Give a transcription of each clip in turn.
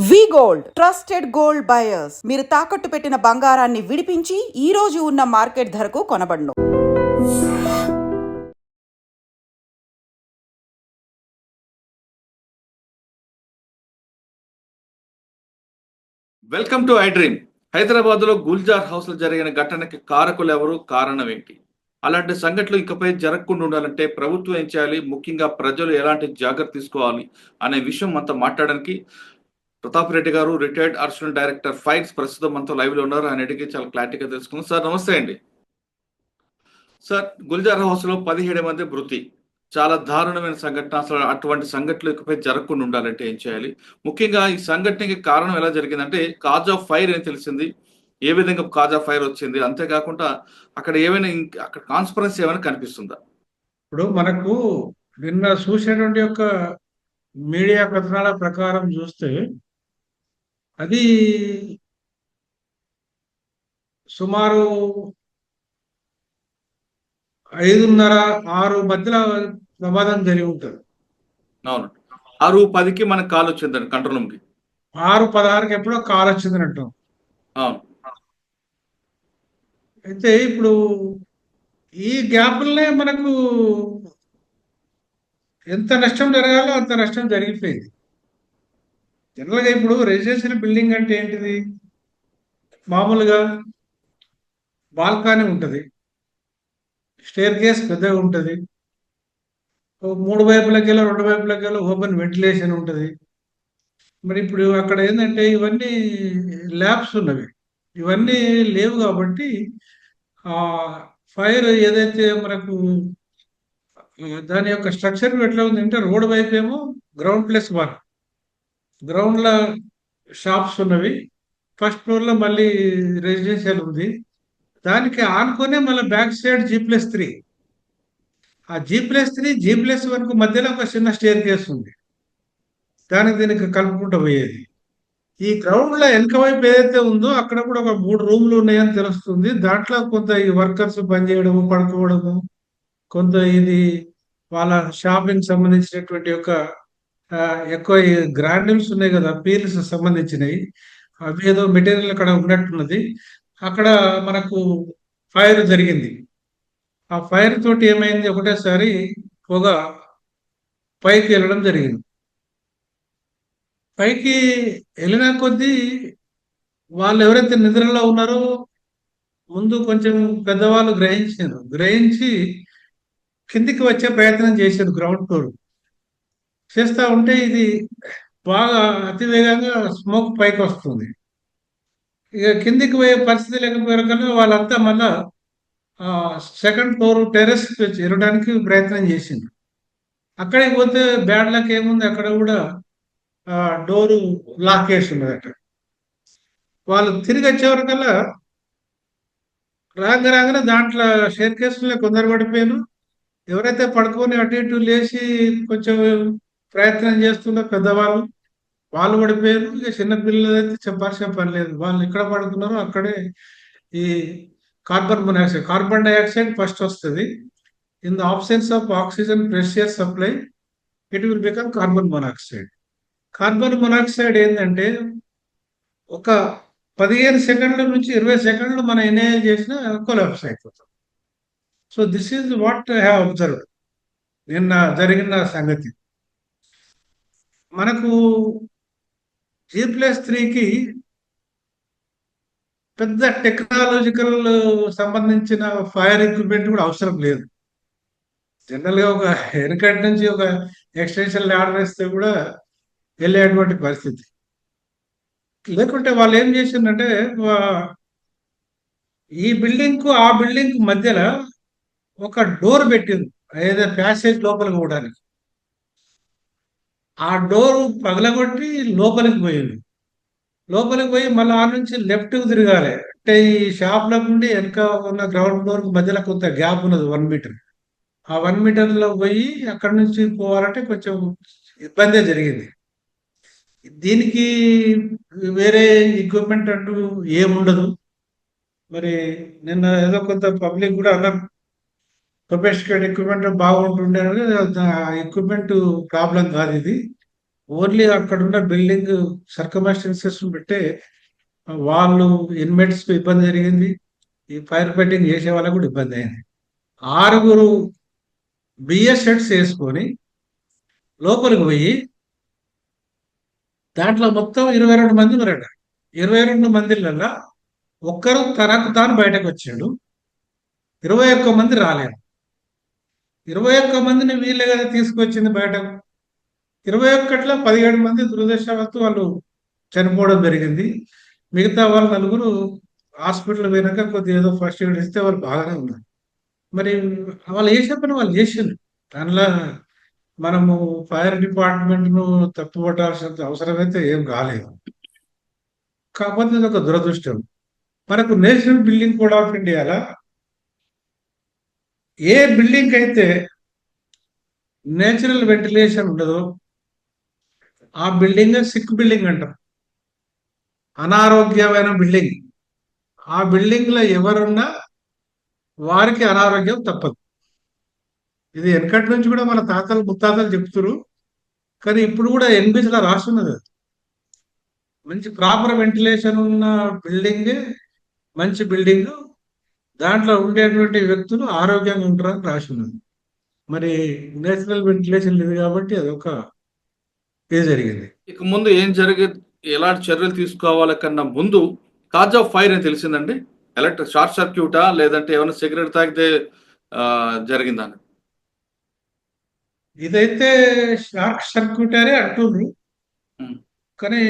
వి gold trusted gold buyers మీరు తాకట్టు పెట్టిన బంగారాన్ని విడిపించి ఈ రోజు ఉన్న మార్కెట్ ధరకు కొనబడును. Welcome to I dream. Hyderabad లో గుల్జార్ హౌస్ లో జరిగిన ఘటనకి కారకులు ఎవరు, కారణం ఏంటి? అలాంటి సంఘటనలు ఇకపై జరగకుండా ఉండాలంటే ప్రభుత్వం ఏం చేయాలి, ముఖ్యంగా ప్రజలు ఎలాంటి జాగ్రత్త తీసుకోవాలి అనే విషయం మనతో మాట్లాడడానికి ప్రతాప్ రెడ్డి గారు, రిటైర్డ్ అడిషనల్ డైరెక్టర్ ఫైర్స్, ప్రస్తుతం మనతో లైవ్ లో ఉన్నారు. ఆయన అడిగి చాలా క్లారిటీగా తెలుసుకుందాం. సార్ నమస్తే అండి. సార్, గుల్జార్ హౌస్ లో 17 మంది మృతి, చాలా దారుణమైన సంఘటన. అసలు అటువంటి సంఘటనలు ఇకపై జరగకుండా ఉండాలంటే ఏం చేయాలి? ముఖ్యంగా ఈ సంఘటనకి కారణం ఎలా జరిగిందంటే కాజ్ ఆఫ్ ఫైర్ అని తెలిసింది. ఏ విధంగా కాజ్ ఆఫ్ ఫైర్ వచ్చింది? అంతేకాకుండా అక్కడ ఏమైనా అక్కడ కాన్స్పరెన్సీ ఏమైనా కనిపిస్తుందా? ఇప్పుడు మనకు నిన్న చూసినటువంటి యొక్క మీడియా కథనాల ప్రకారం చూస్తే అది సుమారు 5:30-6 మధ్యలో ప్రమాదం జరిగి ఉంటుంది. అవును, 6:10కి మనకు కాల్ వచ్చిందండి కంట్రోల్ రూమ్ కి. 6:16కి ఎప్పుడో కాల్ వచ్చిందని అంటాం. అవును. అయితే ఇప్పుడు ఈ గ్యాప్లనే మనకు ఎంత నష్టం జరగాలో అంత నష్టం జరిగిపోయింది. జనరల్గా ఇప్పుడు రెసిడెన్షియల్ బిల్డింగ్ అంటే ఏంటిది? మామూలుగా బాల్కనీ ఉంటుంది, స్టేర్ కేస్ పెద్దగా ఉంటుంది, 3 వైపులకెళ్ళి 2 వైపులకెళ్ళి ఓపెన్ వెంటిలేషన్ ఉంటుంది. మరి ఇప్పుడు అక్కడ ఏంటంటే ఇవన్నీ ల్యాబ్స్ ఉన్నవి, ఇవన్నీ లేవు కాబట్టి ఫైర్ ఏదైతే మనకు దాని యొక్క స్ట్రక్చర్ ఎట్లా ఉందంటే రోడ్ వైపు ఏమో గ్రౌండ్+1, గ్రౌండ్లో షాప్స్ ఉన్నవి, ఫస్ట్ ఫ్లోర్లో మళ్ళీ రెసిడెన్షియల్ ఉంది, దానికి ఆనుకునే మళ్ళీ బ్యాక్ సైడ్ G+3, ఆ G+3 G+1 మధ్యలో ఒక చిన్న స్టేర్ కేస్ ఉంది, దానికి దీనికి కలుపుకుంటూ పోయేది. ఈ గ్రౌండ్ లో వెనక వైపు ఏదైతే ఉందో అక్కడ కూడా ఒక 3 రూమ్లు ఉన్నాయని తెలుస్తుంది. దాంట్లో కొంత ఈ వర్కర్స్ పనిచేయడము, పడుకోవడము, కొంత ఇది వాళ్ళ షాపింగ్ సంబంధించినటువంటి యొక్క ఎక్కువ ఈ గ్రాన్యూల్స్ ఉన్నాయి కదా, పీల్స్ సంబంధించినవి, అవి ఏదో మెటీరియల్ అక్కడ ఉన్నట్టున్నది. అక్కడ మనకు ఫైర్ జరిగింది. ఆ ఫైర్ తోటి ఏమైంది, ఒకటేసారి పొగ పైకి వెళ్ళడం జరిగింది. పైకి వెళ్ళిన కొద్దీ వాళ్ళు ఎవరైతే నిద్రలో ఉన్నారో ముందు కొంచెం పెద్దవాళ్ళు గ్రహించి కిందికి వచ్చే ప్రయత్నం చేశారు. గ్రౌండ్ ఫ్లోర్ చేస్తూ ఉంటే ఇది బాగా అతివేగంగా స్మోక్ పైకి వస్తుంది. ఇక కిందికి పోయే పరిస్థితి లేకపోయారు కన్నా వాళ్ళంతా మళ్ళా సెకండ్ ఫ్లోర్ టెర్రస్ చేరడానికి ప్రయత్నం చేసిండ్రు. అక్కడికి పోతే బ్యాడ్ లక్ ఏముంది, అక్కడ కూడా డోరు లాక్ చేసి ఉన్నదట. వాళ్ళు తిరిగి వచ్చేవరకల్లా రాగానే దాంట్లో షేర్ కేసులో కొందరు పడిపోయారు. ఎవరైతే పడుకొని అటు ఇటు లేచి కొంచెం ప్రయత్నం చేస్తున్న పెద్దవాళ్ళు, వాళ్ళు పడిపోయారు. ఇక చిన్న పిల్లలు అయితే చెప్పాల్సిన పని లేదు, వాళ్ళు ఎక్కడ పడుకున్నారో అక్కడే ఈ కార్బన్ డైఆక్సైడ్ ఫస్ట్ వస్తుంది. In the absence of oxygen pressure supply it will become carbon monoxide. Carbon monoxide ఏంటంటే ఒక 15 సెకండ్ల నుంచి 20 సెకండ్లు మనం ఇన్హేల్ చేసినా కొలాప్స్ అయిపోతాం. So this is what I have observed నిన్న జరిగిన సంగతి. మనకు G+3కి పెద్ద టెక్నాలజికల్ సంబంధించిన ఫైర్ ఎక్విప్మెంట్ కూడా అవసరం లేదు. జనరల్గా ఒక వెనకటి నుంచి ఒక ఎక్స్టెన్షన్ ల్యాడర్ వేస్తే కూడా వెళ్ళేటువంటి పరిస్థితి. లేకుంటే వాళ్ళు ఏం చేసిందంటే ఈ బిల్డింగ్ కు ఆ బిల్డింగ్ కు మధ్యలో ఒక డోర్ పెట్టింది, ఏదో ప్యాసేజ్ లోపలికి పోవడానికి. ఆ డోర్ పగలగొట్టి లోపలికి పోయింది. లోపలికి పోయి మళ్ళీ ఆ నుంచి లెఫ్ట్ కు తిరగాలి. అంటే ఈ షాప్ లో నుండి వెనక ఉన్న గ్రౌండ్ ఫ్లోర్ కు మధ్యలో కొంత గ్యాప్ ఉన్నది 1 మీటర్. ఆ 1 మీటర్లో పోయి అక్కడి నుంచి పోవాలంటే కొంచెం ఇబ్బందే జరిగింది. దీనికి వేరే ఎక్విప్మెంట్ అంటూ ఏముండదు. మరి నిన్న ఏదో కొంత పబ్లిక్ కూడా అన్నారు సొఫిస్టికేట్ ఎక్విప్మెంట్ బాగుంటుండే, ఎక్విప్మెంట్ ప్రాబ్లం కాదు ఇది. ఓన్లీ అక్కడున్న బిల్డింగ్ సర్కమస్టెన్సెస్ పెట్టే వాళ్ళు ఇన్మేట్స్ ఇబ్బంది జరిగింది. ఈ ఫైర్ ఫైటింగ్ చేసే వాళ్ళకు కూడా ఇబ్బంది అయింది. 6 బిఎస్ షెడ్స్ వేసుకొని లోపలికి పోయి దాంట్లో మొత్తం 22 మంది ఉన్నారట. 22 మందిలల్లా ఒక్కరు తనకు తాను బయటకు వచ్చాడు. 21 మంది రాలేరు. 21 మందిని వీళ్ళే కదా తీసుకొచ్చింది బయటకు. 21లో 17 మంది దురదృష్టవత్తు వాళ్ళు చనిపోవడం జరిగింది. మిగతా వాళ్ళు 4 హాస్పిటల్ పోయినాక కొద్దిగా ఏదో ఫస్ట్ ఎయిడ్ ఇస్తే వాళ్ళు బాగానే ఉన్నారు. మరి వాళ్ళు చేసే పని వాళ్ళు చేసిండ్రు. దానిలో మనము ఫైర్ డిపార్ట్మెంట్‌ను తప్పుపట్టాల్సినంత అవసరమైతే ఏం రాలేదు. కాకపోతే ఇదొక దురదృష్టం. మనకు నేషనల్ బిల్డింగ్ కోడ్ ఆఫ్ ఇండియాలో ఏ బిల్డింగ్ అయితే నేచురల్ వెంటిలేషన్ ఉండదో ఆ బిల్డింగ్ సిక్ బిల్డింగ్ అంటారు. అనారోగ్యమైన బిల్డింగ్. ఆ బిల్డింగ్‌లో ఎవరున్నా వారికి అనారోగ్యం తప్పదు. ఇది వెనకటి నుంచి కూడా మన తాతలు ముత్తాతలు చెప్తురు. కానీ ఇప్పుడు కూడా ఎన్బిసిలో రాస్తున్నది అది. మంచి ప్రాపర్ వెంటిలేషన్ ఉన్న బిల్డింగ్ మంచి బిల్డింగ్. దాంట్లో ఉండేటువంటి వ్యక్తులు ఆరోగ్యంగా ఉంటారని రాసి ఉన్నది. మరి నేచురల్ వెంటిలేషన్ లేదు కాబట్టి అదొక ఇది జరిగింది. ఇక ముందు ఏం ఎలాంటి చర్యలు తీసుకోవాలి కన్నా ముందు కాజ్ ఆఫ్ ఫైర్ అని తెలిసిందండి? ఎలక్ట్రిక్ షార్ట్ సర్క్యూటా లేదంటే ఏమైనా సిగరెట్ తాగితే జరిగిందా? ఇదైతే షార్ట్ సర్క్యూట్ అనే అంటుండ్రు. ఉమ్. కానీ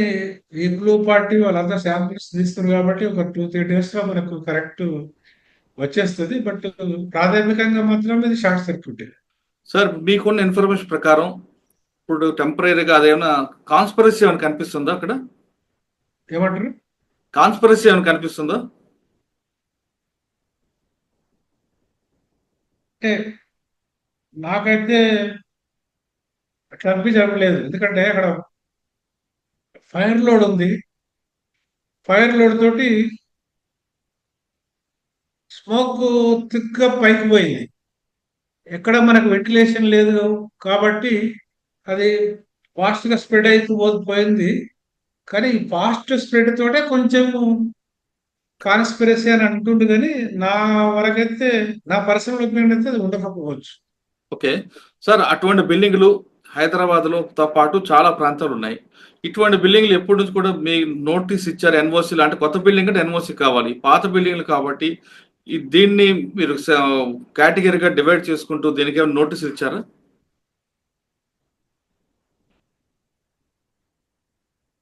ఈ బ్లూ పార్టీ వాళ్ళంతా శాంపిల్స్ తీస్తున్నారు కాబట్టి ఒక 2-3 డేస్ లో మనకు కరెక్ట్ వచ్చేస్తుంది. బట్ ప్రాథమికంగా మాత్రం ఇది షార్ట్ సర్క్యూట్. సార్, మీకున్న ఇన్ఫర్మేషన్ ప్రకారం ఇప్పుడు టెంపరీగా అదేమైనా కాన్స్పరసీ ఏమైనా కనిపిస్తుందా అక్కడ? ఏమంటారు? కాన్స్పరసీ ఏమైనా కనిపిస్తుందా? అంటే నాకైతే అట్లా అనిపించలేదు. ఎందుకంటే అక్కడ ఫైర్ లోడ్ ఉంది. ఫైర్ లోడ్ తోటి స్మోక్ థిక్గా పైకి పోయింది. ఎక్కడ మనకు వెంటిలేషన్ లేదు కాబట్టి అది ఫాస్ట్గా స్ప్రెడ్ అవుతూ పోయింది. కానీ ఫాస్ట్ స్ప్రెడ్ తోటే కొంచెం కాన్స్పిరసీ అని అంటుండు. కానీ నా వరకైతే నా పర్సనల్ ఒపీనియన్ అయితే అది ఉండకపోవచ్చు. ఓకే సార్, అటువంటి బిల్డింగ్లు హైదరాబాద్లో తో పాటు చాలా ప్రాంతాలు ఉన్నాయి. ఇటువంటి బిల్డింగ్లు ఎప్పటి నుంచి కూడా మీ నోటీస్ ఇచ్చారు? ఎన్ఓసి అంటే కొత్త బిల్డింగ్ అంటే ఎన్ఓసి కావాలి. పాత బిల్డింగ్లు కాబట్టి దీన్ని మీరు కేటగిరీగా డివైడ్ చేసుకుంటూ దీనికి ఏమైనా నోటీస్ ఇచ్చారా?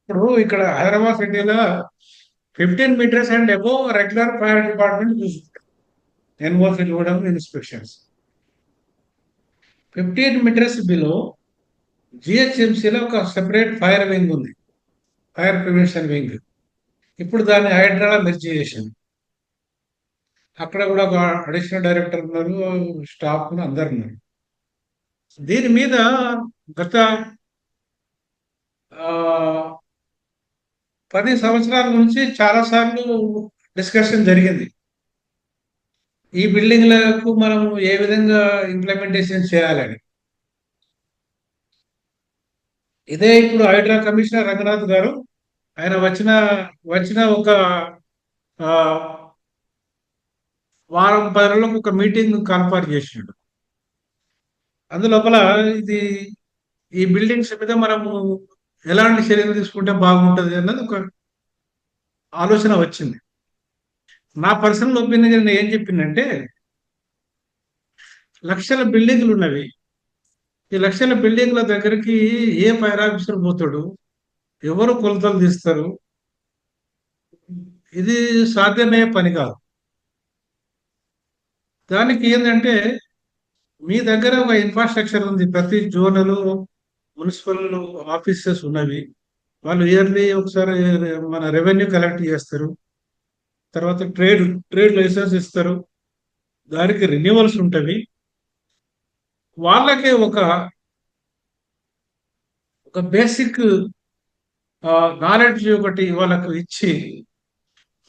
ఇప్పుడు ఇక్కడ హైదరాబాద్ సిటీలో 15 metres and above regular fire department చూసుకుంటారు. ఎన్ఓసి ఇవ్వడం, ఇన్స్పెక్షన్స్. 15 మీటర్స్ బిలో జిహెచ్ఎంసీలో ఒక సెపరేట్ ఫైర్ వింగ్ ఉంది, ఫైర్ ప్రివెన్షన్ వింగ్. ఇప్పుడు దాన్ని హైడ్రాలో మెర్జ్ చేసింది. అక్కడ కూడా ఒక అడిషనల్ డైరెక్టర్ ఉన్నారు, స్టాఫ్ అందరు ఉన్నారు. దీని మీద గత 10 సంవత్సరాల నుంచి చాలాసార్లు డిస్కషన్ జరిగింది. ఈ బిల్డింగ్లకు మనం ఏ విధంగా ఇంప్లిమెంటేషన్ చేయాలని. ఇదే ఇప్పుడు హైడ్రా కమిషనర్ రంగనాథ్ గారు ఆయన వచ్చిన ఒక వారం 10 రోజులకు ఒక మీటింగ్ కాన్ఫర్ చేసినాడు. అందులోపల ఈ బిల్డింగ్స్ మీద మనము ఎలాంటి చర్యలు తీసుకుంటే బాగుంటుంది అన్నది ఒక ఆలోచన వచ్చింది. నా పర్సనల్ ఒపీనియన్ నేను ఏం చెప్పిందంటే, లక్షల బిల్డింగ్లు ఉన్నవి. ఈ లక్షల బిల్డింగ్ల దగ్గరికి ఏ ఫైర్ ఆఫీసర్ పోతాడు? ఎవరు కొలతలు తీస్తారు? ఇది సాధ్యమయ్యే పని కాదు. దానికి ఏంటంటే మీ దగ్గర ఒక ఇన్ఫ్రాస్ట్రక్చర్ ఉంది. ప్రతి జోనలు మున్సిపల్ ఆఫీసెస్ ఉన్నవి. వాళ్ళు ఇయర్లీ ఒకసారి మన రెవెన్యూ కలెక్ట్ చేస్తారు. తర్వాత ట్రేడ్ లైసెన్స్ ఇస్తారు. దానికి రెన్యువల్స్ ఉంటవి. వాళ్ళకే ఒక బేసిక్ నాలెడ్జ్ ఒకటి వాళ్ళకు ఇచ్చి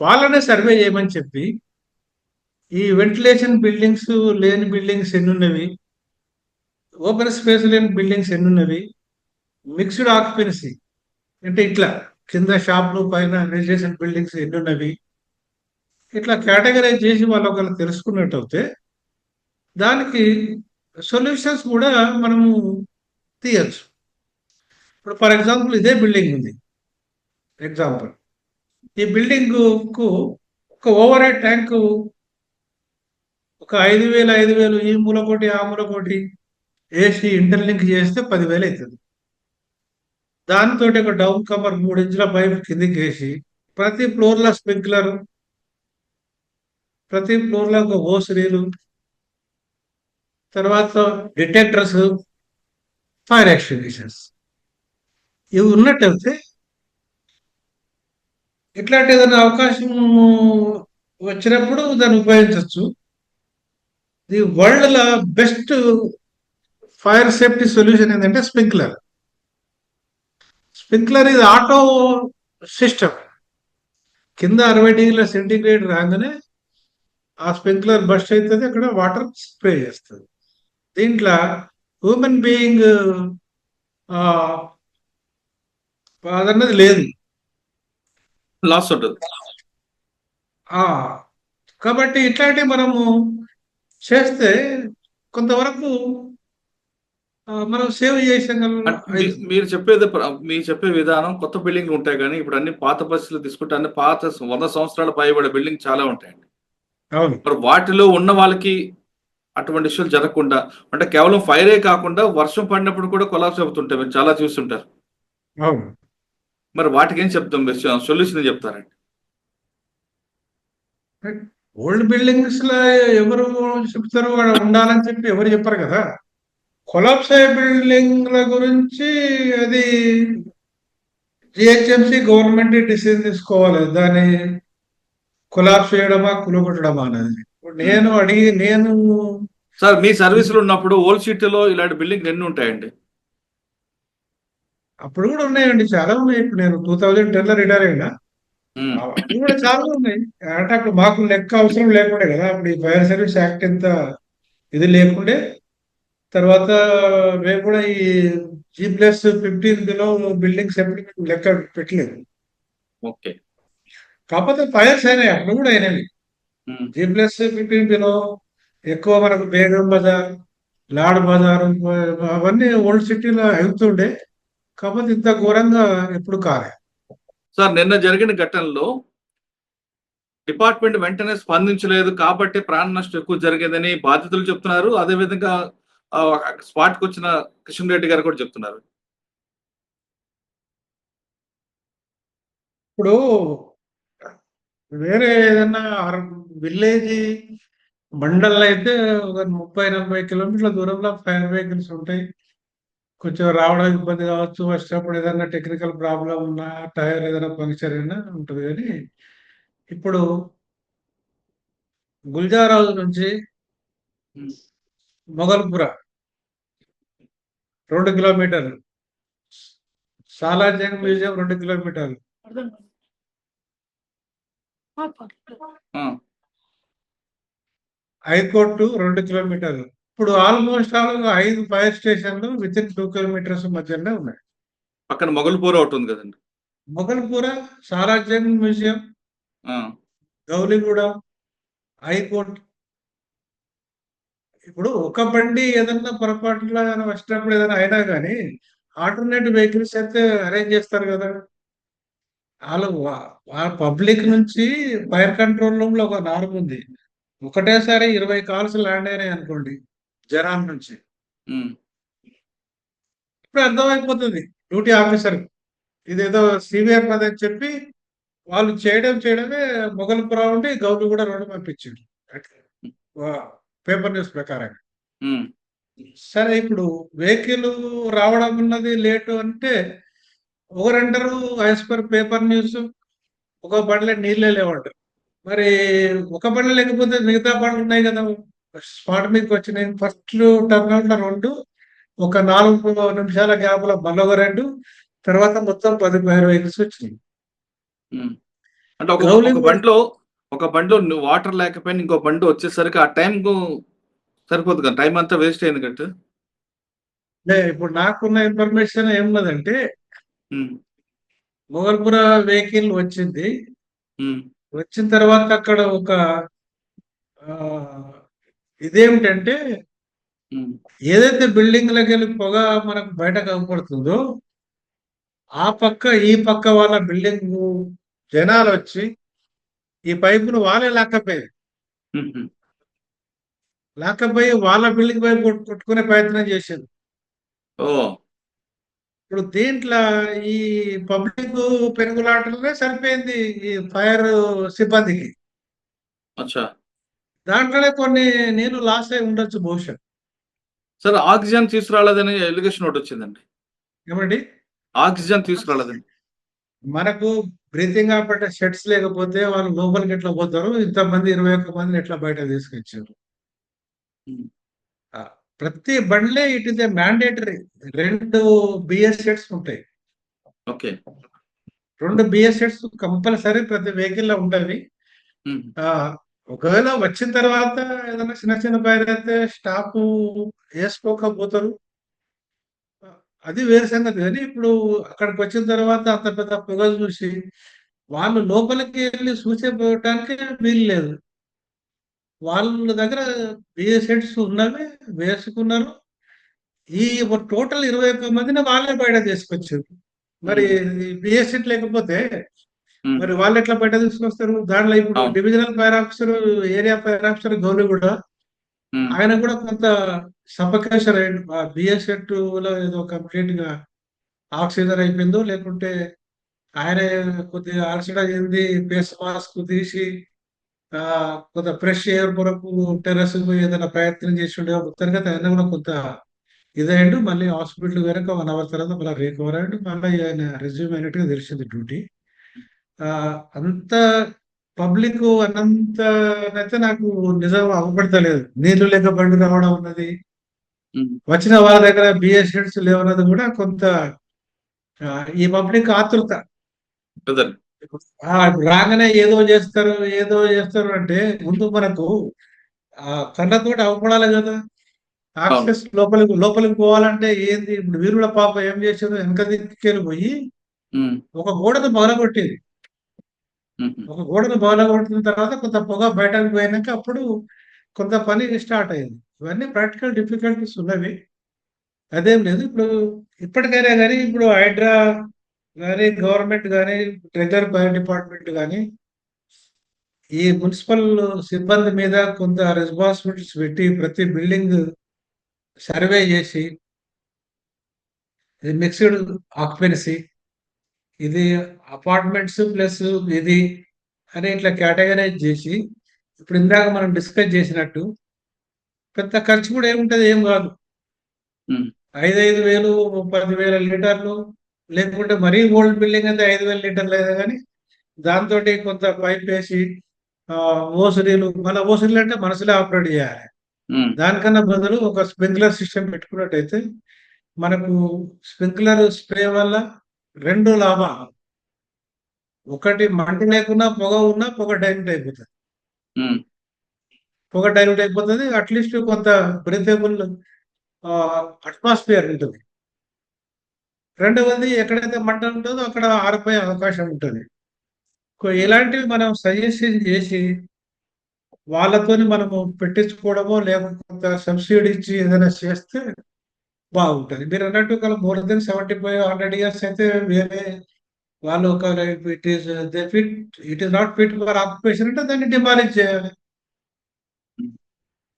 వాళ్ళనే సర్వే చేయమని చెప్పి, ఈ వెంటిలేషన్ బిల్డింగ్స్ లేని బిల్డింగ్స్ ఎన్ని ఉన్నవి, ఓపెన్ స్పేస్ లేని బిల్డింగ్స్ ఎన్ని ఉన్నవి, మిక్స్డ్ ఆక్యుపెన్సీ అంటే ఇట్లా కింద షాపులు పైన రెసిడెన్షియల్ బిల్డింగ్స్ ఎన్ని ఉన్నవి ఇట్లా కేటగరైజ్ చేసి వాళ్ళు ఒకళ్ళు తెలుసుకున్నట్టయితే దానికి సొల్యూషన్స్ కూడా మనము తీయచ్చు. ఇప్పుడు ఫర్ ఎగ్జాంపుల్ ఇదే బిల్డింగ్ ఉంది. ఎగ్జాంపుల్ ఈ బిల్డింగ్ కు ఒక ఓవర్ హెడ్ ట్యాంక్ ఒక 5,000 ఈ మూలకోటి ఆ మూలకోటి వేసి ఇంటర్లింక్ చేస్తే 10,000 అవుతుంది. దాంతో ఒక డౌన్ కవర్ 3 ఇంచుల పైప్ కిందికి వేసి ప్రతి ఫ్లోర్లో స్ప్రింక్లర్, ప్రతి ఫ్లోర్లో ఒక హోస్ రీలు, తర్వాత డిటెక్టర్స్, ఫైర్ ఎక్స్టింగ్విషర్స్ ఇవి ఉన్నట్టయితే ఇట్లాంటి ఏదైనా అవకాశం వచ్చినప్పుడు దాన్ని ఉపయోగించవచ్చు. The world best fire safety solution ఏంటంటే స్ప్రింక్లర్. స్ప్రింక్లర్ ఇది ఆటో సిస్టమ్. కింద 60 డిగ్రీల సెంటిగ్రేడ్ రాగానే ఆ స్ప్రింక్లర్ బస్ట్ అవుతుంది, అక్కడ వాటర్ స్ప్రే చేస్తుంది. దీంట్లో హ్యూమన్ బీయింగ్ అదన్నది లేదు. లాస్ ఉంటుంది. ఆ, కాబట్టి ఇట్లాంటివి మనము చేస్తే కొంతవరకు మనం సేవ్ చేసాం. మీరు చెప్పే విధానం కొత్త బిల్డింగ్లు ఉంటాయి కానీ ఇప్పుడు అన్ని పాత బస్సులు తీసుకుంటే అన్ని పాత 100 సంవత్సరాల పైబడే బిల్డింగ్ చాలా ఉంటాయండి. అవును, మరి వాటిలో ఉన్న వాళ్ళకి అటువంటి ఇష్యూలు జరగకుండా అంటే కేవలం ఫైరే కాకుండా వర్షం పడినప్పుడు కూడా కొలాప్స్ అవుతుంటాయి, మీరు చాలా చూస్తుంటారు. అవును. మరి వాటికి ఏం చెప్తాం, సొల్యూషన్ చెప్తారండి? ఓల్డ్ బిల్డింగ్స్ లో ఎవరు చెప్తారు వాడు ఉండాలని చెప్పి ఎవరు చెప్పారు కదా. కొలాప్స్ అయ్యే బిల్డింగ్ల గురించి అది జిహెచ్ఎంసి గవర్నమెంట్ డిసిజన్ తీసుకోవాలి, దాన్ని కొలాప్స్ చేయడమా కూలగొట్టడమా అనేది. నేను సార్ మీ సర్వీసులు ఉన్నప్పుడు ఓల్డ్ సిటీలో ఇలాంటి బిల్డింగ్ ఎన్ని ఉంటాయండి? అప్పుడు కూడా ఉన్నాయండి, చాలా ఉన్నాయి. ఇప్పుడు నేను 2010లో రిటైర్ అయినా, అప్పుడు కూడా చాలా ఉన్నాయి. అంటే అప్పుడు మాకు లెక్క అవసరం లేకుండే కదా. అప్పుడు ఈ ఫైర్ సర్వీస్ యాక్ట్ ఎంత ఇది లేకుండే. తర్వాత మేము కూడా ఈ G+15 బిలో బిల్డింగ్స్ ఎప్పుడు లెక్క పెట్టలేదు. ఓకే. కాకపోతే ఫైర్స్ అయినాయి, అప్పుడు కూడా అయినవి. G+15 బిలో ఎక్కువ మనకు బేగం బజార్, లాడ్ బజార్ అవన్నీ ఓల్డ్ సిటీలో అవుతుండే. కాకపోతే ఇంత ఘోరంగా ఎప్పుడు కాలే. సార్ నిన్న జరిగిన ఘటనలో డిపార్ట్మెంట్ వెంటనే స్పందించలేదు కాబట్టి ప్రాణ నష్టం ఎక్కువ జరిగేదని బాధితులు చెప్తున్నారు. అదేవిధంగా స్పాట్కి వచ్చిన కిషన్ రెడ్డి గారు కూడా చెప్తున్నారు. ఇప్పుడు వేరే ఏదన్నా విలేజ్ మండల్ అయితే ఒక 30-40 కిలోమీటర్ల దూరంలో ఫైర్ వెహికల్స్ ఉంటాయి. కొంచెం రావడం ఇబ్బంది కావచ్చు, వచ్చినప్పుడు ఏదైనా టెక్నికల్ ప్రాబ్లం ఉన్నా, టైర్ ఏదైనా పంక్చర్ అయినా ఉంటుంది. కానీ ఇప్పుడు గుల్జార్ హౌస్ నుంచి మొగల్పుర 2 కిలోమీటర్లు, సాలార్జంగ్ మ్యూజియం 2 కిలోమీటర్లు, హైకోర్టు 2 కిలోమీటర్లు. ఇప్పుడు ఆల్మోస్ట్ 5 ఫైర్ స్టేషన్లు వితిన్ 2 కిలోమీటర్స్ మధ్యనే ఉన్నాయి. పక్కన మొగల్పూర్ ఒకటి ఉంది కదండి. Moghalpura, Salar Jung museum, Gowliguda, high court. ఇప్పుడు ఒక బండి ఏదన్నా పొరపాటులో వచ్చినప్పుడు ఏదైనా అయినా కానీ ఆల్టర్నేటివ్ వెహికల్స్ అయితే అరేంజ్ చేస్తారు కదా. వాళ్ళు పబ్లిక్ నుంచి ఫైర్ కంట్రోల్ రూమ్ లో ఒక నార్మ్ ఉంది. ఒకటేసారి 20 కాల్స్ ల్యాండ్ అయినాయి అనుకోండి జనాల నుంచి, ఇప్పుడు అర్థమైపోతుంది డ్యూటీ ఆఫీసర్ ఇదేదో సివియర్ పదని చెప్పి వాళ్ళు చేయడమే. మొగల్పుర ఉండి గౌలు కూడా 2 పంపించాడు పేపర్ న్యూస్ ప్రకారం. సరే, ఇప్పుడు వెహికల్ రావడం ఉన్నది లేటు అంటే ఒకరంటారు యాజ్ పర్ పేపర్ న్యూస్ ఒక బండ్లో నీళ్ళే లేవంటారు. మరి ఒక బండ్లు లేకపోతే మిగతా బండ్లు ఉన్నాయి కదా స్పాట్ మీదకి వచ్చినాయి. ఫస్ట్ టర్న్అవుట్ లో 2, ఒక 4 నిమిషాల గ్యాప్ లో మళ్ళీ ఒక 2, తర్వాత మొత్తం 10 ఫైర్ వెహికల్స్ వచ్చినాయి. అంటే ఒక బండిలో వాటర్ లేకపోయినా ఇంకో బండి వచ్చేసరికి ఆ టైం సరిపోదు కదా, టైం అంతా వేస్ట్ అయింది కదా. ఇప్పుడు నాకున్న ఇన్ఫర్మేషన్ ఏమున్నదంటే ఉమ్, మొగల్పుర వెహికల్ వచ్చింది. ఉమ్, వచ్చిన తర్వాత అక్కడ ఒక ఆ, ఇదేమిటంటే ఉమ్, ఏదైతే బిల్డింగ్లకి వెళ్ళి పొగ మనకు బయట కనపడుతుందో ఆ పక్క ఈ పక్క వాళ్ళ బిల్డింగ్ జనాలు వచ్చి ఈ పైపును వాళ్ళే లాక్కపోయారు. ఉమ్, ఉమ్. లాక్కపోయి వాళ్ళ బిల్డింగ్ పైపు కొట్టుకునే ప్రయత్నం చేశారు. ఓ ఇప్పుడు దీంట్లో ఈ పబ్లిక్ పెరుగులాటలనే సరిపోయింది ఈ ఫైర్ సిబ్బందికి. అచ్చా. దాంట్లోనే కొన్ని నీళ్లు లాస్ అయి ఉండొచ్చు బహుశా. సార్ ఆక్సిజన్ తీసుకురాలేదని ఎలిగేషన్ ఒకటి వచ్చిందండి. ఏమండి, ఆక్సిజన్ తీసుకురాలేదని. మనకు బ్రీతింగ్ ఆపరేటర్ షెడ్స్ లేకపోతే వాళ్ళు లోపలికి ఎట్లా పోతారు? ఇంతమంది 21 మందిని ఎట్లా బయట తీసుకొచ్చారు? ఉమ్, ఆ, ప్రతి బండ్లే it is a mandatory. 2 BS sheds ఉంటాయి. ఓకే. 2 బిఎస్ షెడ్స్ కంపల్సరీ ప్రతి వెహికల్ లో ఉంటాయి. ఉమ్, ఆ, ఒకవేళ వచ్చిన తర్వాత ఏదైనా చిన్న చిన్న ఫైర్ అయితే స్టాప్ వేసుకోకపోతారు. ఆ, అది వేరే సంగతి. కానీ ఇప్పుడు అక్కడికి వచ్చిన తర్వాత అంత పెద్ద పొగ చూసి వాళ్ళు లోపలికి వెళ్ళి చూసేపోవటానికి వీలు లేదు. వాళ్ళ దగ్గర బిఎస్ సెట్స్ ఉన్నవి, వేసుకున్నారు. ఈ టోటల్ 21 మందిని వాళ్ళే బయట తీసుకొచ్చారు. మరి ఉమ్, బిఎస్ సెట్ లేకపోతే ఉమ్. మరి వాళ్ళు ఎట్లా బయట తీసుకొస్తారు? దాంట్లో ఇప్పుడు అవును. Divisional fire officer, area fire officer Gouli కూడా ఉమ్, ఆయన కూడా కొంత సఫకేషన్ అయ్యిండు. ఆ బిఎస్ సెట్ లో ఏదో కంప్లీట్ గా ఆక్సిజన్ అయిపోయిందో లేకుంటే ఆయన కొద్దిగా అలసట చెంది ఫేస్ మాస్క్ తీసి ఆ కొంత ఫ్రెష్ ఎయిర్ కొరకు టెర్రస్ పోయి ఏదైనా ప్రయత్నం చేసి ఉండే మొత్తానికి ఆయన కూడా కొంత ఇదయ్యండు. మళ్ళీ హాస్పిటల్ కనుక 1 అవర్ తర్వాత మళ్ళీ రికవర్ అయ్యండు. మళ్ళీ ఆయన రెజ్యూమ్ అయినట్టుగా తెలిసింది డ్యూటీ. ఆ అంత పబ్లిక్ అన్నంతనైతే నాకు నిజం అవపడతలేదు. నీళ్లు లేక బండి రావడం అన్నది, ఉమ్. వచ్చిన వాళ్ళ దగ్గర బిఎస్ షీట్స్ లేవన్నది కూడా కొంత ఈ పబ్లిక్ ఆతృత. బ్రదర్. ఇప్పుడు రాగానే ఏదో చేస్తారు అంటే ముందు మనకు కళ్ళతోటి అవపడాలి కదా. అవును. యాక్సెస్ లోపలికి పోవాలంటే ఏంది? ఇప్పుడు వీరుల పాప ఏం చేసిందో వెనక దిక్కుకెళ్ళి పోయి ఉమ్, ఒక గోడను పగలగొట్టింది. ఉమ్, ఉమ్. ఒక గోడను పగలగొట్టిన తర్వాత కొంత పొగ బయటకు పోయినాక అప్పుడు కొంత పని స్టార్ట్ అయింది. ఇవన్నీ ప్రాక్టికల్ డిఫికల్టీస్ ఉన్నవి. అదేం లేదు. ఇప్పుడు ఇప్పటికైనా కానీ ఇప్పుడు హైడ్రా కానీ గవర్నమెంట్ కానీ ట్రెజర్ ఫైర్ డిపార్ట్మెంట్ కానీ ఈ మున్సిపల్ సిబ్బంది మీద కొంత రెస్పాన్సిబిలిటీస్ పెట్టి ప్రతి బిల్డింగ్ సర్వే చేసి ఇది మిక్స్డ్ ఆక్యుపెన్సీ, ఇది అపార్ట్మెంట్స్ ప్లస్ ఇది అని ఇట్లా కేటగరైజ్ చేసి ఇప్పుడు ఇందాక మనం డిస్కస్ చేసినట్టు పెద్ద ఖర్చు కూడా ఏముంటది, ఏం కాదు. ఉమ్, 5,000 10,000 లీటర్లు, లేకుంటే మరీ ఓల్డ్ బిల్డింగ్ అయితే 5,000 లీటర్లు అయితే కానీ దాంతో కొంత పైప్ వేసి ఓసరీలు, మన ఓసరీలు అంటే మనసులే ఆపరేట్ చేయాలి. ఉమ్. దానికన్నా బదులు ఒక స్ప్రింక్లర్ సిస్టమ్ పెట్టుకున్నట్టయితే మనకు స్ప్రింక్లర్ స్ప్రే వల్ల 2 లాభాలు. ఒకటి మంట లేకున్నా పొగ ఉన్నా పొగ డైల్యూట్ అయిపోతుంది. ఉమ్. పొగ డైల్యూట్ అయిపోతుంది. అట్లీస్ట్ కొంత బ్రీతేబుల్ అట్మాస్ఫియర్ ఉంటుంది. రెండవది ఎక్కడైతే మంట ఉంటుందో అక్కడ ఆరిపోయే అవకాశం ఉంటుంది. ఇలాంటివి మనం సజెషన్ చేసి వాళ్ళతోని మనము పెట్టించుకోవడమో లేకపోతే సబ్సిడీ ఇచ్చి ఏదైనా చేస్తే బాగుంటుంది. మీరు అన్నట్టు ఒక మోర్ దెన్ 75-100 ఇయర్స్ అయితే వేరే వాళ్ళు ఒక it is not fit for occupation అంటే దాన్ని డిమాలిష్ చేయాలి.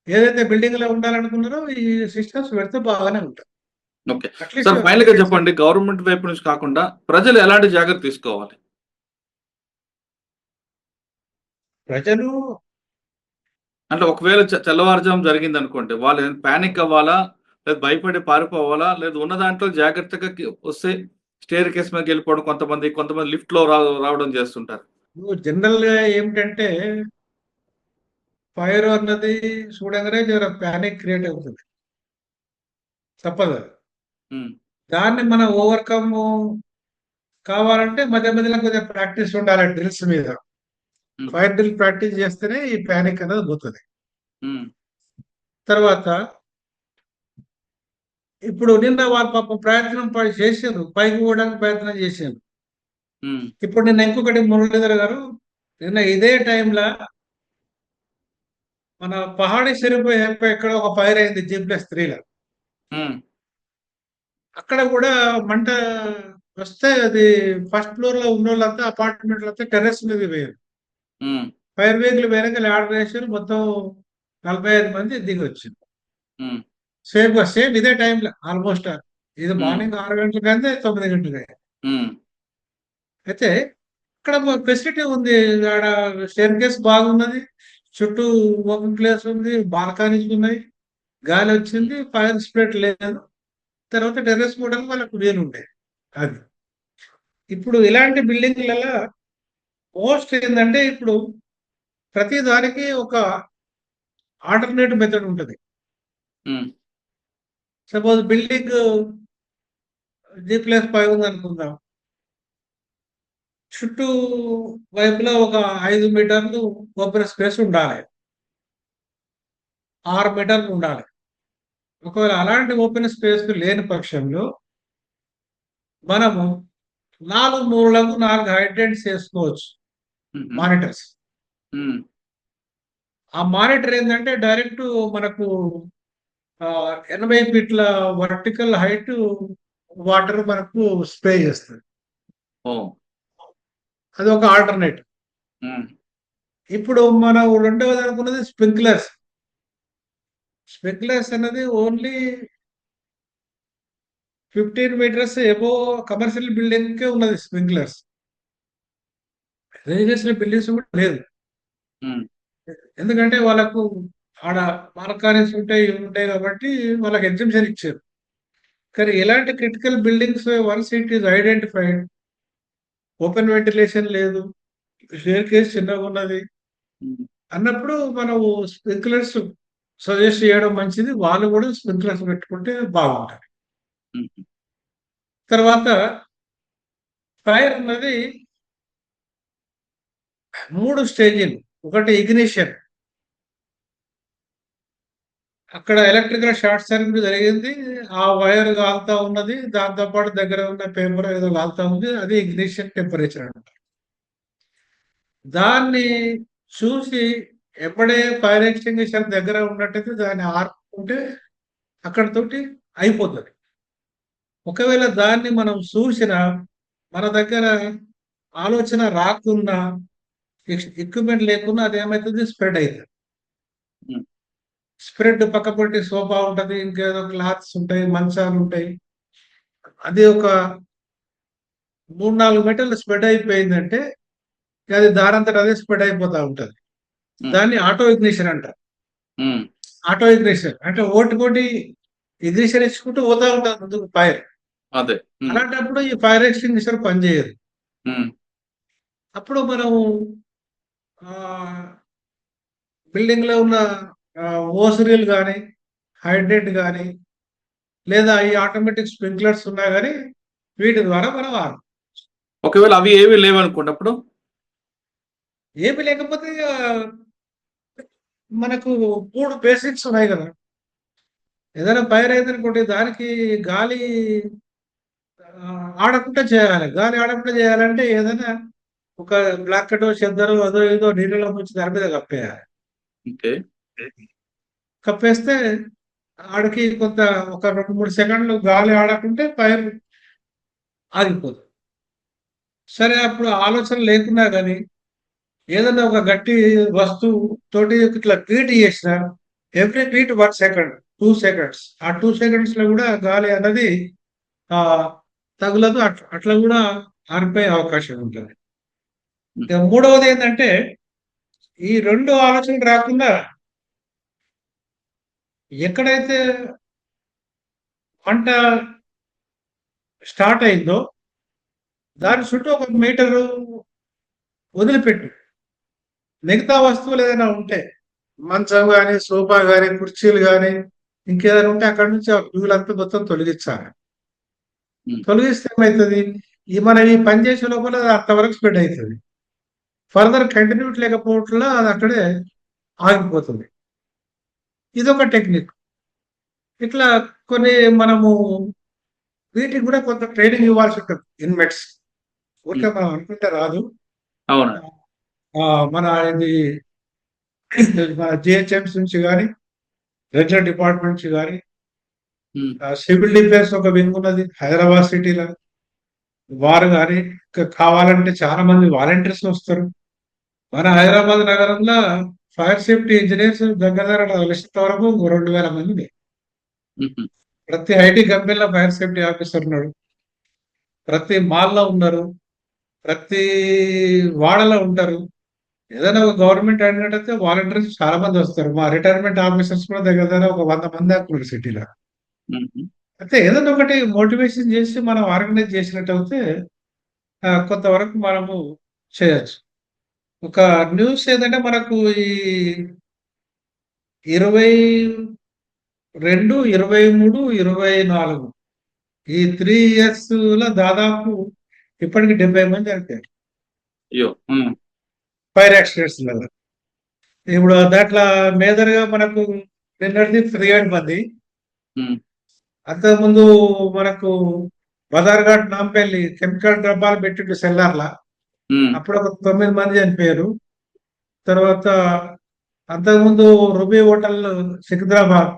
ఏదైతే బిల్డింగ్ లో ఉండాలనుకున్నారో ఈ సిస్టమ్స్ పెడితే బాగానే ఉంటుంది. ఓకే. అట్లీస్ట్ సార్ ఫైనల్ గా చెప్పండి, గవర్నమెంట్ వైపు నుంచి కాకుండా ప్రజలు ఎలాంటి జాగ్రత్త తీసుకోవాలి? ప్రజలు అంటే ఒకవేళ తెల్లవారుజాము జరిగింది అనుకోండి, వాళ్ళు పానిక్ అవ్వాలా, లేదా భయపడి పారిపోవాలా, లేదా ఉన్న దాంట్లో జాగ్రత్తగా వస్తే స్టేర్ కేస్ మీదకి వెళ్ళిపోవడం, కొంతమంది లిఫ్ట్ లో రావడం చేస్తుంటారు. జనరల్ గా ఏమిటంటే ఫైర్ అన్నది చూడగానే జర ప్యానిక్ క్రియేట్ అవుతుంది, తప్పదు. ఉమ్, దాన్ని మనం ఓవర్కమ్ కావాలంటే మధ్య మధ్యలో కొద్దిగా ప్రాక్టీస్ ఉండాలి డ్రిల్స్ మీద. ఉమ్, ఫైర్ డ్రిల్ ప్రాక్టీస్ చేస్తేనే ఈ ప్యానిక్ అనేది పోతుంది. ఉమ్, తర్వాత ఇప్పుడు నిన్న వాళ్ళు పాపం ప్రయత్నం చేసారు, పైకి పోవడానికి ప్రయత్నం చేశారు. ఉమ్, ఇప్పుడు నిన్న ఇంకొకటి మురళీధర్ గారు, నిన్న ఇదే టైంలో మన పహాడీ షరీఫ్ ఎక్కడ ఒక ఫైర్ అయింది G+3లో. ఉమ్, అక్కడ కూడా మంట వస్తే అది ఫస్ట్ ఫ్లోర్ లో ఉన్న వాళ్ళంతా అపార్ట్మెంట్లంతా టెర్రస్ మీద పోయారు. ఉమ్, ఫైర్ వెహికల్ వెనక ల్యాడర్ వేసారు, మొత్తం 45 మంది దిగి వచ్చింది. ఉమ్, సేమ్ ఇదే టైంలో ఆల్మోస్ట్. ఇది ఉమ్, మార్నింగ్ 6 గంటల కంటే 9 గంటలకి. ఉమ్, అయితే ఇక్కడ ఫెసిలిటీ ఉంది. ఆడ స్టెయిర్ కేస్ బాగున్నది, చుట్టూ ఓపెన్ ప్లేస్ ఉంది, బాల్కనీస్ ఉన్నాయి, గాలి వచ్చింది, ఫైర్ స్ప్రెడ్ లేదు. తర్వాత టెర్రస్ కూడా వాళ్ళకు వీలు ఉండేది. అది ఇప్పుడు ఇలాంటి బిల్డింగ్లలో మోస్ట్ ఏంటంటే ఇప్పుడు ప్రతి దానికి ఒక ఆల్టర్నేట్ మెథడ్ ఉంటుంది. ఉమ్, సపోజ్ బిల్డింగ్ G+5 ఉంది అనుకుందాం. చుట్టూ వైపులా ఒక 5 మీటర్లు ఓపెన్ స్పేస్ ఉండాలి, 6 మీటర్లు ఉండాలి. ఒకవేళ అలాంటి ఓపెన్ స్పేస్ లేని పక్షంలో మనము 4 మూలలకు 4 హైడ్రెంట్స్ వేసుకోవచ్చు, ఉమ్, మానిటర్స్. ఉమ్, ఆ మానిటర్ ఏంటంటే డైరెక్ట్ మనకు 80 ఫీట్ల వర్టికల్ హైట్ వాటర్ మనకు స్ప్రే చేస్తుంది. ఓ, అది ఒక ఆల్టర్నేటివ్. ఉమ్, ఇప్పుడు మనం రెండవది అనుకున్నది స్ప్రింక్లర్స్. స్ప్రింక్లర్స్ అన్నది only 15 metres above commercial building కే ఉన్నది స్ప్రింక్లర్స్. రెసిడెన్షియల్ బిల్డింగ్స్ కూడా లేదు. ఉమ్, ఎందుకంటే వాళ్ళకు ఆడ మార్కానీస్ ఉంటాయి, ఇవి ఉంటాయి కాబట్టి వాళ్ళకి ఎగ్జామ్షన్ ఇచ్చారు. కానీ ఎలాంటి critical buildings once it is identified, open ventilation లేదు, స్టెయిర్ కేస్ చిన్నగా ఉన్నది ఉమ్, అన్నప్పుడు మనం స్ప్రింక్లర్స్ సజెస్ట్ చేయడం మంచిది. వాళ్ళు కూడా స్ప్రింక్లర్స్ పెట్టుకుంటే బాగుంటుంది. ఉమ్, తర్వాత ఫైర్ అన్నది 3 స్టేజీలు. ఒకటి ఇగ్నిషన్, అక్కడ ఎలక్ట్రికల్ షార్ట్ సర్క్యూట్ జరిగింది, ఆ వైర్ కాలుతా ఉన్నది, దాంతో పాటు దగ్గర ఉన్న పేపర్ ఏదో కాలుతా ఉంది, అది ఇగ్నిషన్ టెంపరేచర్ అంటారు. దాన్ని చూసి ఎప్పుడే ఫైర్ ఎక్స్టింగ్విషర్ దగ్గర ఉన్నట్టయితే దాన్ని ఆర్పుకుంటే అక్కడతోటి అయిపోతుంది. ఒకవేళ దాన్ని మనం చూసిన మన దగ్గర ఆలోచన రాకున్నా, ఎక్విప్మెంట్ లేకున్నా, అది ఏమవుతుంది, స్ప్రెడ్ అవుతుంది. ఉమ్, స్ప్రెడ్ పక్కపొట్టి సోఫా ఉంటది, ఇంకేదో క్లాత్స్ ఉంటాయి, మంచాలు ఉంటాయి. అది ఒక 3-4 మీటర్లు స్ప్రెడ్ అయిపోయిందంటే అది దానంతట అదే స్ప్రెడ్ అయిపోతా ఉంటది. ఉమ్, దాన్ని ఆటో ఇగ్నిషన్ అంటారు. ఉమ్, ఆటో ఇగ్నిషన్ అంటే ఓటుకోటి ఇగ్నిషన్ ఇచ్చుకుంటూ పోతా ఉంటుంది ముందుకు ఫైర్. అదే. ఉమ్, అలాంటప్పుడు ఈ ఫైర్ ఎక్స్టింగ్విషర్ పనిచేయదు. ఉమ్, అప్పుడు మనం బిల్డింగ్ లో ఉన్న ఓసరీలు కానీ, హైడ్రెంట్ కానీ, లేదా ఈ ఆటోమేటిక్ స్ప్రింక్లర్స్ ఉన్నా కానీ వీటి ద్వారా మనం ఒకవేళ అవి ఏవి లేవనుకోండి అప్పుడు. ఏమి లేకపోతే మనకు 3 బేసిక్స్ ఉన్నాయి కదా. ఏదైనా ఫైర్ అయిందనుకోండి, దానికి గాలి ఆడకుండా చేయాలి. గాలి ఆడకుండా చేయాలంటే ఏదైనా ఒక బ్లాంకెటో, చెద్దరో, అదో ఏదో నీళ్ళలో ముంచి దాని మీద కప్పేయాలి. ఓకే. కప్పేస్తే ఆడికి కొంత ఒక 2-3 సెకండ్లు గాలి ఆడకుంటే ఫైర్ ఆగిపోతుంది. సరే, అప్పుడు ఆలోచన లేకున్నా కానీ ఏదైనా ఒక గట్టి వస్తువు తోటి ఇట్లా బీట్ చేసిన ఎవ్రీ బీట్ 1 సెకండ్, 2 సెకండ్స్, ఆ 2 సెకండ్స్ లో కూడా గాలి అన్నది ఆ తగులదు, అట్లా కూడా ఆరిపోయే అవకాశం ఉంటుంది. ఇక మూడవది ఏంటంటే ఈ 2 ఆలోచనలు రాకుండా ఎక్కడైతే పంట స్టార్ట్ అయిందో దాని చుట్టూ 1 మీటరు వదిలిపెట్టు. మిగతా వస్తువులు ఏదైనా ఉంటే, మంచం కానీ, సోఫా కానీ, కుర్చీలు కానీ, ఇంకేదైనా ఉంటే అక్కడ నుంచి ఆ పువ్వులంతా మొత్తం తొలగించాలి. ఉమ్, తొలగిస్తే ఏమవుతుంది, మనం ఈ పని చేసే లోపల అది అంతవరకు స్ప్రెడ్ అవుతుంది. ఫర్దర్ కంటిన్యూటీ లేకపోవట్ల అది అక్కడే ఆగిపోతుంది. ఇదొక టెక్నిక్. ఇట్లా కొన్ని మనము వీటికి కూడా కొంత ట్రైనింగ్ ఇవ్వాల్సి ఉంటుంది ఇన్మేట్స్. ఊరికే మనం అనుకుంటే రాదు. అవును. మన ఇది మన జిహెచ్ఎంసీ నుంచి కానీ, రెగ్యులర్ డిపార్ట్మెంట్ నుంచి కానీ, ఉమ్, సివిల్ డిఫెన్స్ ఒక వింగ్ ఉన్నది హైదరాబాద్ సిటీలో. వారు కానీ కావాలంటే చాలా మంది వాలంటీర్స్ వస్తారు. మన హైదరాబాద్ నగరంలో ఫైర్ సేఫ్టీ ఇంజనీర్స్ దగ్గర 1,00,000 వరకు 2,000 మంది ఉన్నారు. ఉమ్, ప్రతి ఐటీ కంపెనీలో ఫైర్ సేఫ్టీ ఆఫీసర్ ఉన్నాడు. ప్రతి మాల్లో ఉన్నారు. ప్రతి వాడలో ఉంటారు. ఏదైనా ఒక గవర్నమెంట్ అడిగినట్టయితే వాలంటీర్స్ చాలా మంది వస్తారు. మా రిటైర్మెంట్ ఆఫీసర్స్ కూడా దగ్గర ఒక 100 మంది దాకా ఉన్నారు సిటీలో. ఉమ్. అయితే ఏదైనా ఒకటి మోటివేషన్ చేసి మనం ఆర్గనైజ్ చేసినట్టు అయితే కొంతవరకు మనము చేయొచ్చు. ఒక న్యూస్ ఏదంటే మనకు ఈ 22, 23, 24 ఈ 3 years లో దాదాపు ఇప్పటికి 70 మంది చనిపోయారు అయ్యో. Fire accidents. ఇప్పుడు దాంట్లో మేజర్ గా మనకు నిన్నటిది 300 మంది. ఉమ్, అంతకుముందు మనకు బదార్ఘాట్ నాంపల్లి కెమికల్ డబ్బాలు పెట్టిండు సెల్లార్లా. ఉమ్, అప్పుడు ఒక 9 మంది చనిపోయారు. తర్వాత అంతకుముందు రుబీ హోటల్ సికింద్రాబాద్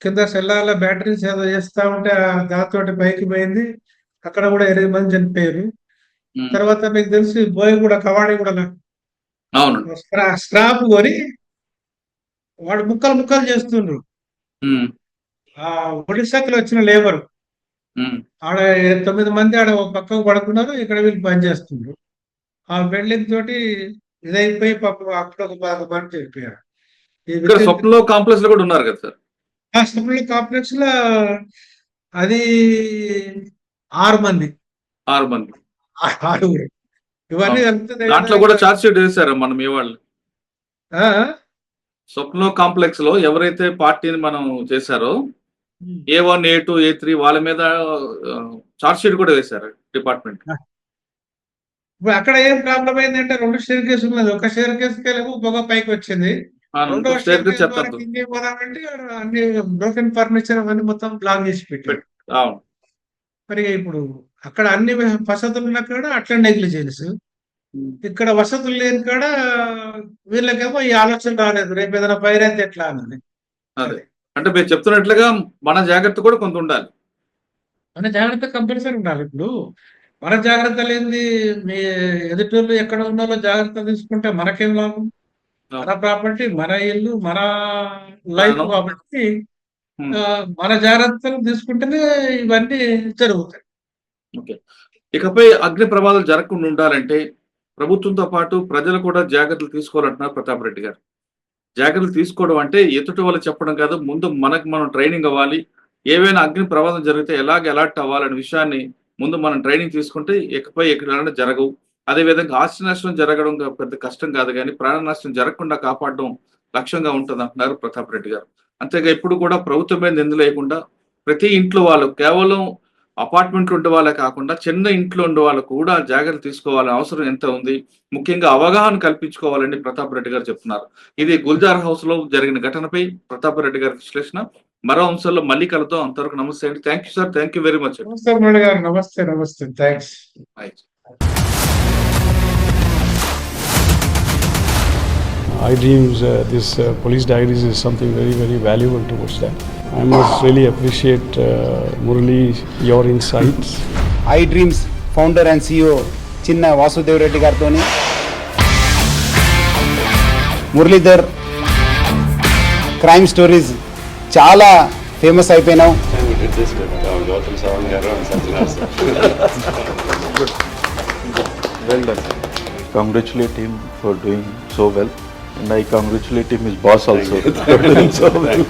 కింద సెల్లార్ల బ్యాటరీస్ ఏదో చేస్తా ఉంటే దాంతో పైకి పోయింది. అక్కడ కూడా 8 మంది చనిపోయారు. ఉమ్. తర్వాత మీకు తెలిసి బోయగూడ కవాడి కూడా అవును. స్క్రాప్ కొని వాడు ముక్కలు ముక్కలు చేస్తుండ్రు. ఉమ్, ఆ ఒడిశాకి వచ్చిన లేబర్ ఉమ్. ఆడ 9 మంది ఆడ ఒక పక్కకు పడుకున్నారు. ఇక్కడ వీళ్ళు పని చేస్తుండ్రు. ఆ బిల్డింగ్ తోటి ఇదైపోయి పాపం అప్పుడు ఒక 10 మంది చనిపోయారు. ఇక్కడ స్వప్నలో కాంప్లెక్స్ లో కూడా ఉన్నారు కదా సార్. ఆ స్వప్న కాంప్లెక్స్ లో అది 6 మంది 6 మంది. 6 ఇవన్నీ కలిపితే దాంట్లో కూడా ఛార్జ్ షీట్ వేశారు మనం ఏ వాళ్ళు. ఆ, స్వప్నో కాంప్లెక్స్ లో ఎవరైతే పార్టీని మనం చేశారో A1, A2, A3 వాళ్ళ మీద ఛార్జ్ షీట్ కూడా వేశారు డిపార్ట్మెంట్. ఇప్పుడు అక్కడ ఏం ప్రాబ్లం అయిందంటే 2 షేర్ కేసు ఉన్నది. ఒక షేర్ కేసుకి వెళ్ళి పొగ పైకి వచ్చింది. రెండో షేర్ కేసు ద్వారా చెప్పద్దు. కిందికి పోదామంటే ఆడ అన్ని బ్రోకెన్ ఫర్నిచర్ అవన్నీ మొత్తం బ్లాక్ చేసి పెట్టారు. అవును. మరి ఇప్పుడు అక్కడ అన్ని వసతులు ఉన్న కాడ అట్లా నెగ్లిజెన్స్, ఇక్కడ వసతులు లేని కాడ వీళ్ళకేమో ఈ ఆలోచన రాలేదు రేపు ఏదైనా ఫైర్ అయితే ఎట్లా అన్నది. అదే అంటే మీరు చెప్తున్నట్లుగా మన జాగ్రత్త కూడా కొంత ఉండాలి. మన జాగ్రత్త కంపల్సరీ ఉండాలి. ఇప్పుడు మన జాగ్రత్త లేనిది మీ ఎదుటోళ్ళు ఎక్కడ ఉన్నారో జాగ్రత్త తీసుకుంటే మనకేం లాభం? మన ప్రాపర్టీ, మన ఇల్లు, మన లైఫ్ కాబట్టి మన జాగ్రత్తలు తీసుకుంటేనే ఇవన్నీ జరుగుతాయి. ఓకే. ఇకపై అగ్ని ప్రమాదాలు జరగకుండా ఉండాలంటే ప్రభుత్వంతో పాటు ప్రజలు కూడా జాగ్రత్తలు తీసుకోవాలంటున్నారు ప్రతాప్ రెడ్డి గారు. జాగ్రత్తలు తీసుకోవడం అంటే ఎదుటి వాళ్ళు చెప్పడం కాదు, ముందు మనకు మనం ట్రైనింగ్ అవ్వాలి. ఏవైనా అగ్ని ప్రమాదం జరిగితే ఎలాగ అలర్ట్ అవ్వాలనే విషయాన్ని ముందు మనం ట్రైనింగ్ తీసుకుంటే ఇకపై ఎక్కడైనా జరగవు. అదేవిధంగా ఆస్తి నష్టం జరగడం పెద్ద కష్టం కాదు, కానీ ప్రాణ నష్టం జరగకుండా కాపాడడం లక్ష్యంగా ఉంటుంది అంటున్నారు ప్రతాప్ రెడ్డి గారు. అంతేగా ఇప్పుడు కూడా ప్రభుత్వమే నింద లేకుండా ప్రతి ఇంట్లో వాళ్ళు కేవలం అపార్ట్మెంట్లు ఉండే వాళ్ళే కాకుండా చిన్న ఇంట్లో ఉండే వాళ్ళు కూడా జాగ్రత్త తీసుకోవాలని అవసరం ఎంత ఉంది, ముఖ్యంగా అవగాహన కల్పించుకోవాలని ప్రతాప్ రెడ్డి గారు చెప్తున్నారు. ఇది గుల్జార్ హౌస్ లో జరిగిన ఘటనపై ప్రతాప్ రెడ్డి గారి విశ్లేషణ. మరో అంశాల్లో మళ్ళీ కలుద్దాం. అంతవరకు నమస్తే అండి. Thank you sir. Thank you very much. నమస్తే మురళి గారు. నమస్తే. నమస్తే. Thanks. iDreams, this police diaries is something very, very valuable towards that. I must really appreciate Murali, your insights. iDreams founder and CEO చిన్న వాసుదేవ్ రెడ్డి గారితో మురళీధర్ క్రైమ్ స్టోరీస్ చాలా famous అయిపోయినావు. Well done. Congratulate him for doing so well, and I congratulate him, his boss also. For doing so well.